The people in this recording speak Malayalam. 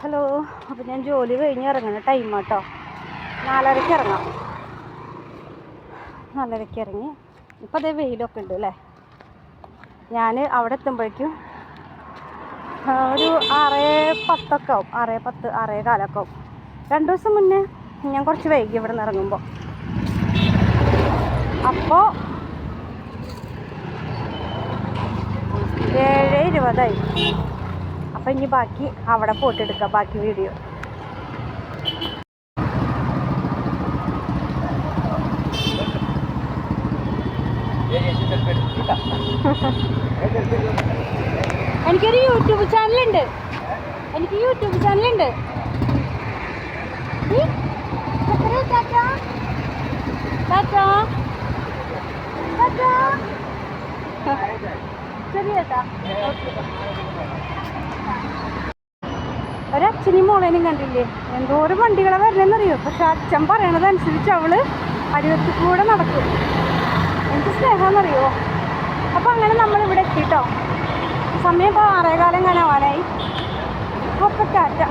ഹലോ. അപ്പോൾ ഞാൻ ജോലി കഴിഞ്ഞ് ഇറങ്ങുന്ന ടൈമാട്ടോ. 4:30 ഇറങ്ങാം. 4:30 ഇറങ്ങി. ഇപ്പോൾ അതേ വെയിലൊക്കെ ഉണ്ട് അല്ലേ. ഞാൻ അവിടെ എത്തുമ്പോഴേക്കും ഒരു 6:10 ആവും. 6:10 6:15 ആവും. 2 ദിവസം മുന്നേ ഞാൻ കുറച്ച് വൈകി ഇവിടെ നിന്ന് ഇറങ്ങുമ്പോൾ. അപ്പോൾ 7:20 അപ്പം ഇനി ബാക്കി അവിടെ പോയിട്ട് എടുക്കാം, ബാക്കി വീഡിയോ. എനിക്കൊരു യൂട്യൂബ് ചാനലുണ്ട്. ഒരച്ഛനും മോളേനും കണ്ടില്ലേ, എന്തോരം വണ്ടികളെ വരണമെന്നറിയോ. പക്ഷെ അച്ഛൻ പറയണതനുസരിച്ച് അവള് അരിവത്തിൽ കൂടെ നടക്കും. എനിക്ക് സ്നേഹമെന്നറിയോ. അപ്പം അങ്ങനെ നമ്മളിവിടെ എത്തിട്ടോ. സമയം ഇപ്പോൾ 6:15 ആവാനായി. അപ്പോൾ ടാറ്റ.